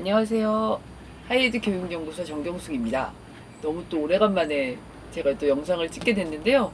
안녕하세요. 하이에드 교육연구소 정경숙입니다. 너무 또 오래간만에 제가 또 영상을 찍게 됐는데요.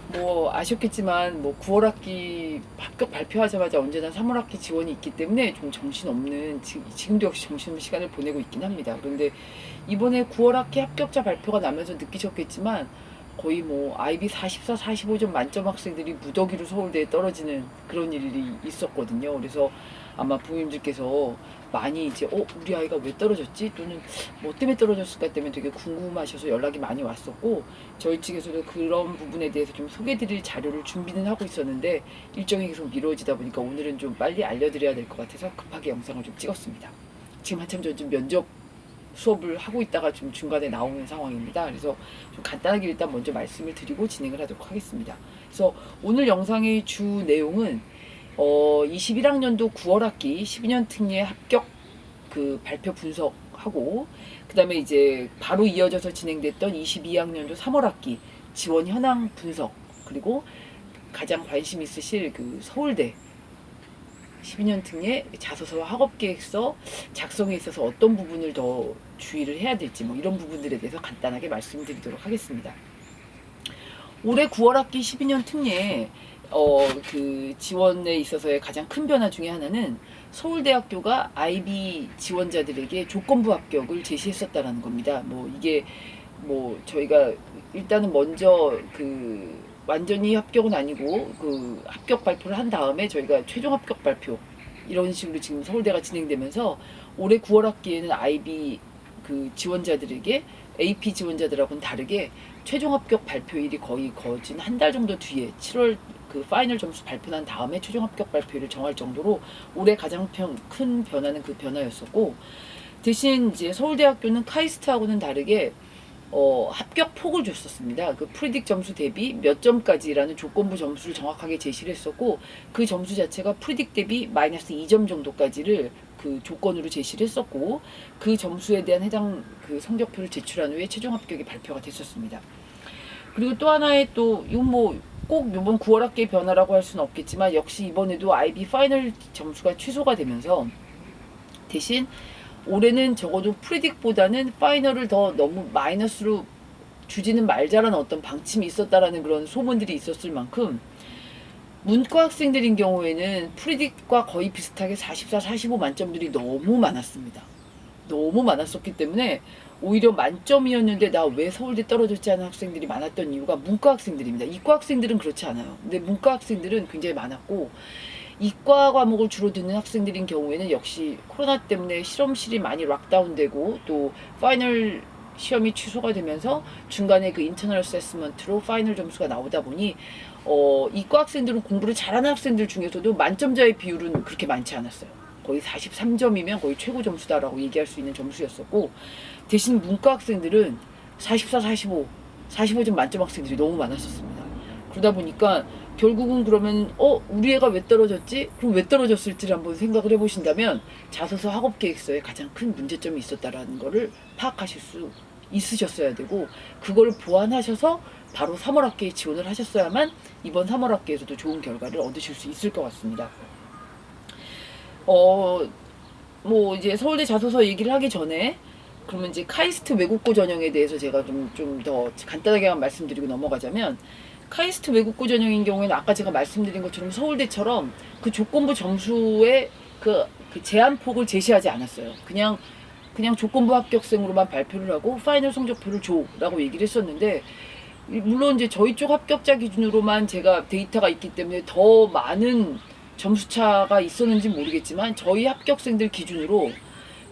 뭐 아셨겠지만 9월 학기 합격 발표하자마자 언제나 3월 학기 지원이 있기 때문에 좀 정신없는 지금도 역시 정신없는 시간을 보내고 있긴 합니다. 그런데 이번에 9월 학기 합격자 발표가 나면서 느끼셨겠지만 거의 IB 44, 45점 만점 학생들이 무더기로 서울대에 떨어지는 그런 일이 있었거든요. 그래서 아마 부모님들께서 많이 이제 우리 아이가 왜 떨어졌지? 또는 뭐 때문에 떨어졌을까 때문에 되게 궁금하셔서 연락이 많이 왔었고, 저희 측에서도 그런 부분에 대해서 좀 소개드릴 자료를 준비는 하고 있었는데 일정이 계속 미뤄지다 보니까 오늘은 좀 빨리 알려드려야 될 것 같아서 급하게 영상을 좀 찍었습니다. 지금 한참 전 좀 면접 수업을 하고 있다가 좀 중간에 나오는 상황입니다. 그래서 좀 간단하게 일단 먼저 말씀을 드리고 진행을 하도록 하겠습니다. 그래서 오늘 영상의 주 내용은 21학년도 9월 학기 12년 특례 합격 그 발표 분석하고, 그 다음에 이제 바로 이어져서 진행됐던 22학년도 3월 학기 지원 현황 분석, 그리고 가장 관심 있으실 그 서울대 12년 특례 자소서와 학업계획서 작성에 있어서 어떤 부분을 더 주의를 해야 될지 이런 부분들에 대해서 간단하게 말씀드리도록 하겠습니다. 올해 9월 학기 12년 특례 그 지원에 있어서의 가장 큰 변화 중에 하나는 서울대학교가 IB 지원자들에게 조건부 합격을 제시했었다라는 겁니다. 이게 저희가 일단은 먼저 그 완전히 합격은 아니고 그 합격 발표를 한 다음에 저희가 최종 합격 발표 이런 식으로 지금 서울대가 진행되면서 올해 9월 학기에는 IB 그 지원자들에게 AP 지원자들하고는 다르게 최종 합격 발표일이 거의 거진 한 달 정도 뒤에 7월 그 파이널 점수 발표난 다음에 최종 합격 발표일을 정할 정도로 올해 가장 큰 변화는 그 변화였었고, 대신 이제 서울대학교는 카이스트하고는 다르게 합격 폭을 줬었습니다. 그 프리딕 점수 대비 몇 점까지라는 조건부 점수를 정확하게 제시를 했었고, 그 점수 자체가 프리딕 대비 마이너스 2점 정도까지를 그 조건으로 제시를 했었고, 그 점수에 대한 해당 그 성적표를 제출한 후에 최종 합격이 발표가 됐었습니다. 그리고 또 하나의 또 이건 꼭 이번 9월 학기의 변화라고 할 수는 없겠지만 역시 이번에도 IB 파이널 점수가 취소가 되면서 대신 올해는 적어도 프리딕보다는 파이널을 더 너무 마이너스로 주지는 말자라는 어떤 방침이 있었다라는 그런 소문들이 있었을 만큼 문과 학생들인 경우에는 프리딕과 거의 비슷하게 44, 45 만점들이 너무 많았습니다. 너무 많았었기 때문에 오히려 만점이었는데 나 왜 서울대 떨어졌지 하는 학생들이 많았던 이유가 문과 학생들입니다. 이과 학생들은 그렇지 않아요. 근데 문과 학생들은 굉장히 많았고, 이과 과목을 주로 듣는 학생들인 경우에는 역시 코로나 때문에 실험실이 많이 락다운되고 또 파이널 시험이 취소가 되면서 중간에 그 인터널 어세스먼트로 파이널 점수가 나오다 보니 이과 학생들은 공부를 잘하는 학생들 중에서도 만점자의 비율은 그렇게 많지 않았어요. 거의 43점이면 거의 최고 점수다라고 얘기할 수 있는 점수였었고, 대신 문과 학생들은 44, 45, 45점 만점 학생들이 너무 많았었습니다. 그러다 보니까 결국은 그러면 우리 애가 왜 떨어졌지? 그럼 왜 떨어졌을지를 한번 생각을 해보신다면 자소서 학업계획서에 가장 큰 문제점이 있었다라는 거를 파악하실 수 있으셨어야 되고, 그걸 보완하셔서 바로 3월 학기에 지원을 하셨어야만 이번 3월 학기에서도 좋은 결과를 얻으실 수 있을 것 같습니다. 이제 서울대 자소서 얘기를 하기 전에 그러면 이제 카이스트 외국고 전형에 대해서 제가 좀 더 간단하게만 말씀드리고 넘어가자면, 카이스트 외국고 전형인 경우에는 아까 제가 말씀드린 것처럼 서울대처럼 그 조건부 점수의 그 제한폭을 제시하지 않았어요. 그냥 조건부 합격생으로만 발표를 하고 파이널 성적표를 줘라고 얘기를 했었는데, 물론 이제 저희 쪽 합격자 기준으로만 제가 데이터가 있기 때문에 더 많은 점수차가 있었는지 모르겠지만 저희 합격생들 기준으로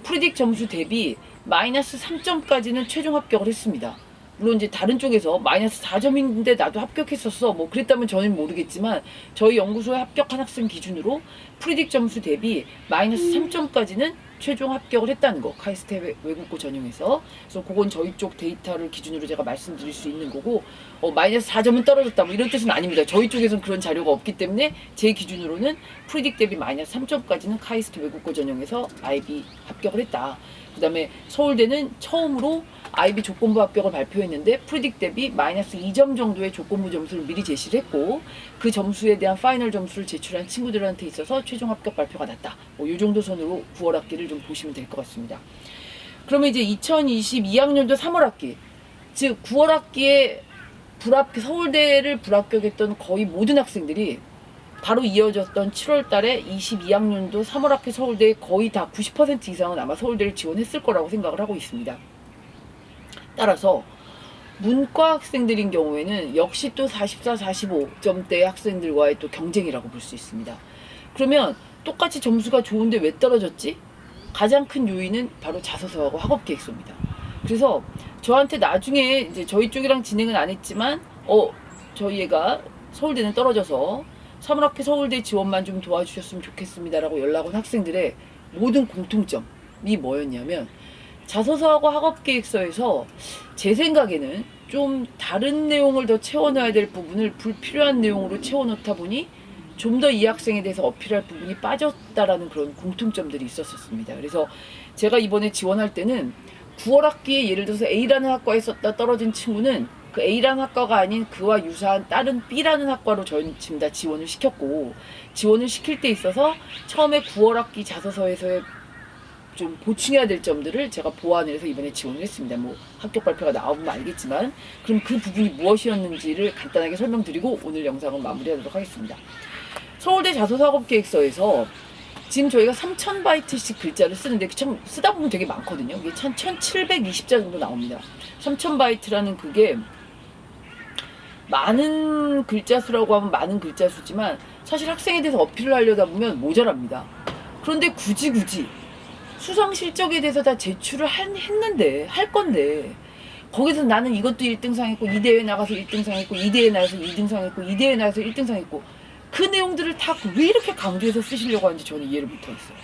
프리딕 점수 대비 마이너스 3점까지는 최종 합격을 했습니다. 물론 이제 다른 쪽에서 마이너스 4점인데 나도 합격했었어 그랬다면 저는 모르겠지만, 저희 연구소에 합격한 학생 기준으로 프리딕 점수 대비 마이너스 3점까지는 최종 합격을 했다는 거, 카이스트 외국고 전형에서. 그래서 그건 저희 쪽 데이터를 기준으로 제가 말씀드릴 수 있는 거고, 마이너스 4점은 떨어졌다 이런 뜻은 아닙니다. 저희 쪽에서는 그런 자료가 없기 때문에 제 기준으로는 프리딕 대비 마이너스 3점까지는 카이스트 외국고 전형에서 IB 합격을 했다. 그 다음에 서울대는 처음으로 IB 조건부 합격을 발표했는데 프리딕 대비 마이너스 2점 정도의 조건부 점수를 미리 제시를 했고 그 점수에 대한 파이널 점수를 제출한 친구들한테 있어서 최종 합격 발표가 났다. 이 정도 선으로 9월 학기를 좀 보시면 될 것 같습니다. 그러면 이제 2022학년도 3월 학기, 즉 9월 학기에 서울대를 불합격했던 거의 모든 학생들이 바로 이어졌던 7월 달에 22학년도 3월 학기 서울대에 거의 다 90% 이상은 아마 서울대를 지원했을 거라고 생각을 하고 있습니다. 따라서 문과 학생들인 경우에는 역시 또 44, 45점대 학생들과의 또 경쟁이라고 볼 수 있습니다. 그러면 똑같이 점수가 좋은데 왜 떨어졌지? 가장 큰 요인은 바로 자소서하고 학업계획서입니다. 그래서 저한테 나중에 이제 저희 쪽이랑 진행은 안 했지만 저희 애가 서울대는 떨어져서 3월 학기 서울대 지원만 좀 도와주셨으면 좋겠습니다라고 연락 온 학생들의 모든 공통점이 뭐였냐면 자소서하고 학업계획서에서 제 생각에는 좀 다른 내용을 더 채워넣어야 될 부분을 불필요한 내용으로 채워넣다 보니 좀 더 이 학생에 대해서 어필할 부분이 빠졌다라는 그런 공통점들이 있었습니다. 그래서 제가 이번에 지원할 때는 9월 학기에 예를 들어서 A라는 학과에 썼다 떨어진 친구는 그 A라는 학과가 아닌 그와 유사한 다른 B라는 학과로 저희는 지금 다 지원을 시켰고, 지원을 시킬 때 있어서 처음에 9월 학기 자소서에서의 좀 보충해야 될 점들을 제가 보완을 해서 이번에 지원을 했습니다. 뭐 합격 발표가 나오면 알겠지만 그럼 그 부분이 무엇이었는지를 간단하게 설명드리고 오늘 영상은 마무리하도록 하겠습니다. 서울대 자소서 학업계획서에서 지금 저희가 3000바이트씩 글자를 쓰는데 참 쓰다 보면 되게 많거든요. 이게 1720자 정도 나옵니다. 3000바이트라는 그게 많은 글자 수라고 하면 많은 글자 수지만 사실 학생에 대해서 어필을 하려다 보면 모자랍니다. 그런데 굳이 수상 실적에 대해서 다 제출을 했는데 할 건데 거기서 나는 이것도 1등상 했고 이 대회 나가서 1등상 했고 이 대회 나가서 2등상 했고 이 대회 나가서 1등상 했고 그 내용들을 다 왜 이렇게 강조해서 쓰시려고 하는지 저는 이해를 못하겠어요.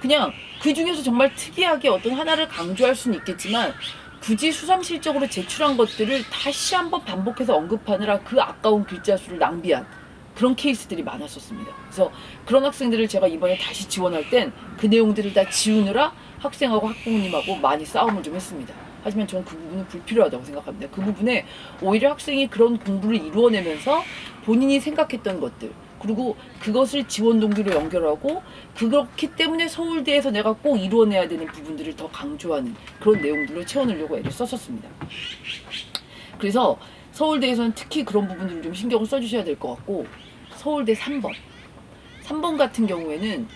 그냥 그 중에서 정말 특이하게 어떤 하나를 강조할 수는 있겠지만 굳이 수상 실적으로 제출한 것들을 다시 한번 반복해서 언급하느라 그 아까운 글자 수를 낭비한 그런 케이스들이 많았었습니다. 그래서 그런 학생들을 제가 이번에 다시 지원할 땐 그 내용들을 다 지우느라 학생하고 학부모님하고 많이 싸움을 좀 했습니다. 하지만 저는 그 부분은 불필요하다고 생각합니다. 그 부분에 오히려 학생이 그런 공부를 이루어내면서 본인이 생각했던 것들, 그리고 그것을 지원 동기로 연결하고 그렇기 때문에 서울대에서 내가 꼭 이루어내야 되는 부분들을 더 강조하는 그런 내용들을 채워넣으려고 애를 썼었습니다. 그래서 서울대에서는 특히 그런 부분들을 좀 신경을 써주셔야 될 것 같고, 서울대 3번 같은 경우에는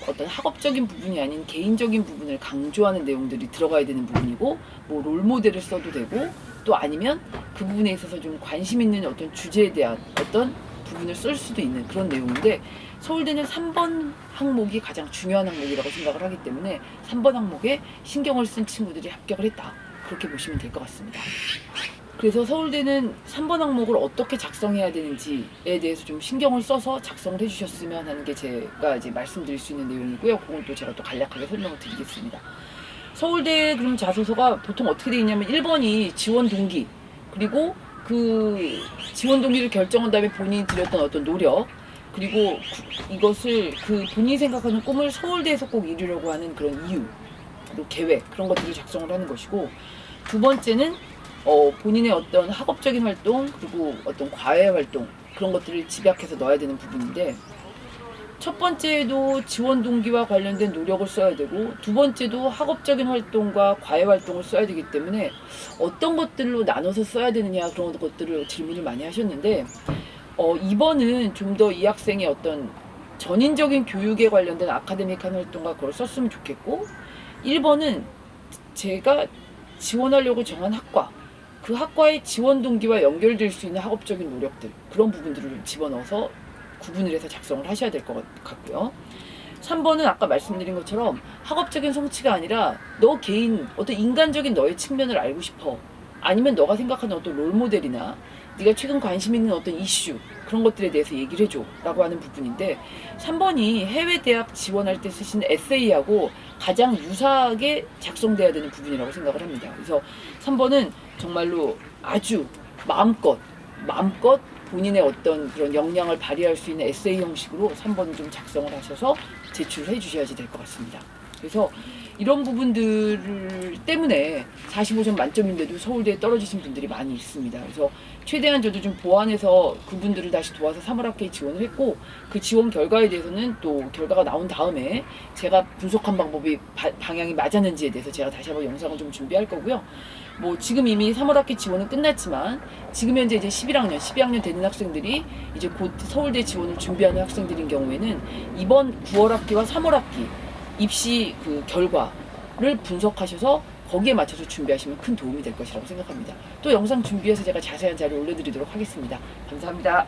어떤 학업적인 부분이 아닌 개인적인 부분을 강조하는 내용들이 들어가야 되는 부분이고, 뭐 롤모델을 써도 되고, 또 아니면 그 부분에 있어서 좀 관심 있는 어떤 주제에 대한 어떤 부분을 쓸 수도 있는 그런 내용인데, 서울대는 3번 항목이 가장 중요한 항목이라고 생각을 하기 때문에 3번 항목에 신경을 쓴 친구들이 합격을 했다, 그렇게 보시면 될 것 같습니다. 그래서 서울대는 3번 항목을 어떻게 작성해야 되는지에 대해서 좀 신경을 써서 작성을 해주셨으면 하는 게 제가 이제 말씀드릴 수 있는 내용이고요. 그건 또 제가 또 간략하게 설명을 드리겠습니다. 서울대 그럼 자소서가 보통 어떻게 되어 있냐면 1번이 지원 동기, 그리고 그 지원 동기를 결정한 다음에 본인이 들였던 어떤 노력, 그리고 이것을 그 본인이 생각하는 꿈을 서울대에서 꼭 이루려고 하는 그런 이유, 그리고 계획, 그런 것들을 작성을 하는 것이고, 두 번째는 본인의 어떤 학업적인 활동, 그리고 어떤 과외 활동, 그런 것들을 집약해서 넣어야 되는 부분인데, 첫 번째도 지원 동기와 관련된 노력을 써야 되고, 두 번째도 학업적인 활동과 과외 활동을 써야 되기 때문에 어떤 것들로 나눠서 써야 되느냐, 그런 것들을 질문을 많이 하셨는데, 2번은 좀 더 이 학생의 어떤 전인적인 교육에 관련된 아카데믹한 활동과 그걸 썼으면 좋겠고, 1번은 제가 지원하려고 정한 학과, 그 학과의 지원 동기와 연결될 수 있는 학업적인 노력들, 그런 부분들을 집어넣어서 구분을 해서 작성을 하셔야 될 것 같고요. 3번은 아까 말씀드린 것처럼 학업적인 성취가 아니라 너 개인 어떤 인간적인 너의 측면을 알고 싶어, 아니면 너가 생각하는 어떤 롤모델이나 네가 최근 관심 있는 어떤 이슈, 그런 것들에 대해서 얘기를 해줘 라고 하는 부분인데, 3번이 해외 대학 지원할 때 쓰시는 에세이하고 가장 유사하게 작성돼야 되는 부분이라고 생각을 합니다. 그래서 3번은 정말로 아주 마음껏 본인의 어떤 그런 역량을 발휘할 수 있는 에세이 형식으로 3번을 좀 작성을 하셔서 제출을 해 주셔야지 될 것 같습니다. 그래서 이런 부분들 때문에 45점 만점인데도 서울대에 떨어지신 분들이 많이 있습니다. 그래서 최대한 저도 좀 보완해서 그분들을 다시 도와서 3월 학기에 지원을 했고, 그 지원 결과에 대해서는 또 결과가 나온 다음에 제가 분석한 방법이 방향이 맞았는지에 대해서 제가 다시 한번 영상을 좀 준비할 거고요. 뭐 지금 이미 3월 학기 지원은 끝났지만 지금 현재 이제 12학년 되는 학생들이 이제 곧 서울대 지원을 준비하는 학생들인 경우에는 이번 9월 학기와 3월 학기 입시 그 결과를 분석하셔서 거기에 맞춰서 준비하시면 큰 도움이 될 것이라고 생각합니다. 또 영상 준비해서 제가 자세한 자료 올려드리도록 하겠습니다. 감사합니다.